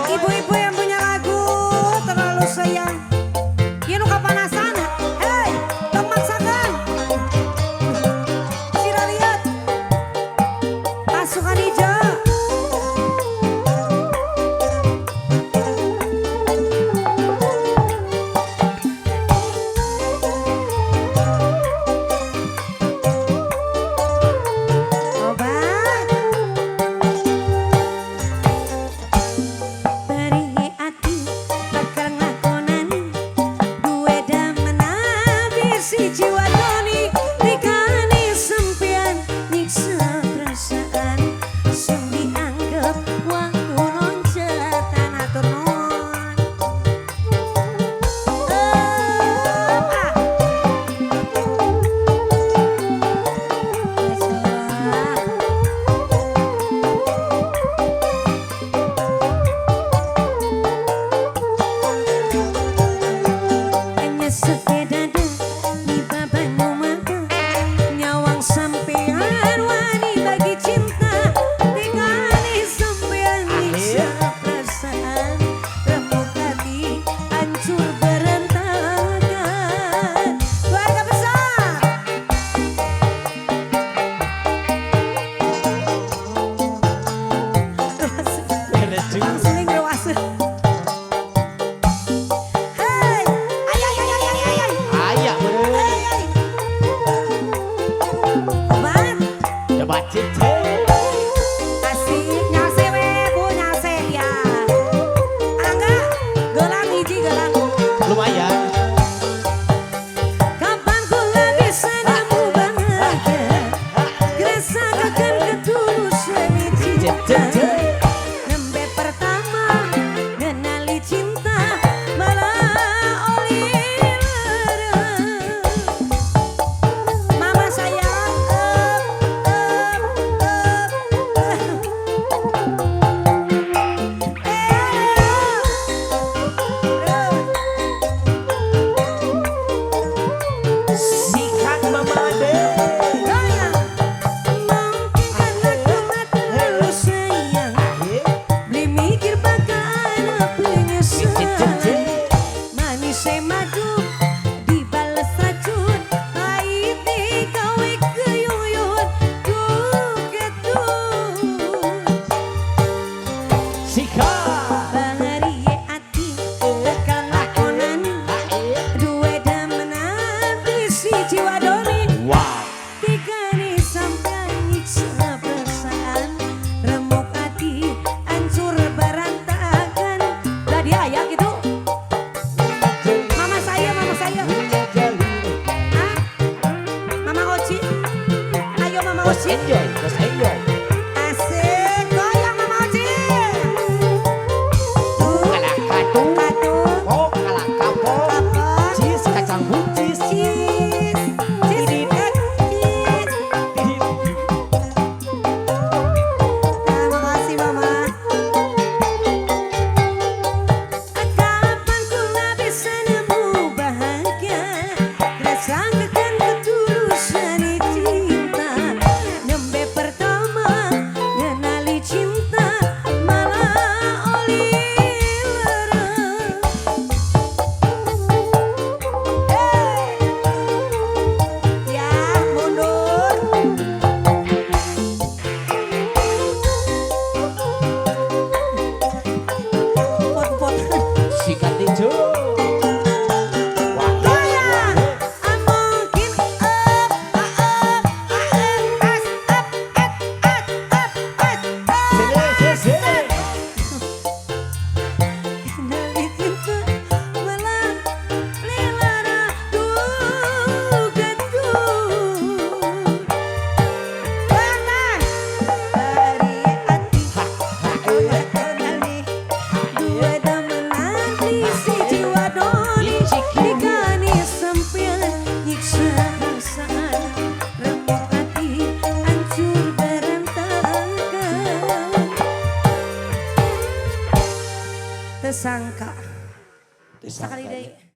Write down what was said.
Ibu-ibu yang punya lagu terlalu sayang. Ieu nu kapanasan. Hei, tong maksakeun. Sira lihat. Pasukan hijau. Si jiwa doni dikani sempian nyiksa perasaan sing dianggap waktu loncatan atur non hanya sepeda sampean wani bagi cinta dikali sampean nyiksa perasaan remuk hati hancur berantakan keluarga besar seling dewasa. Asik nyase we bu nyase ya. Angga gelang hiji gelang. Lumayan. Kapan kula bisa nemu bahagia rasakan ketulusan cinta. Nembe pertama ngenali cinta malah oli lara. Mama sayang Sikat mama deh. Madu dibales racun pahit dikawe keyuyun ketut Sikat bahari ati tekan lakonan duwe damenan si jiwa doni wow dikani sampean nyiksa perasaan remuk hati hancur berantakan lah dia ya gitu. Mama saya Mama Oci ayo Mama Oci enjoy asik goyang Mama Oci kalakatu oh kalakapo apa cheese kacang buncis cheese terima kasih Mama. Kapan kula bisa nemu bahagia rasakan ketulusan cinta nembe pertama ngenali cinta malah oli lara. Ya mundur pot-pot sikat hijau. Tersangka. Sekali deh.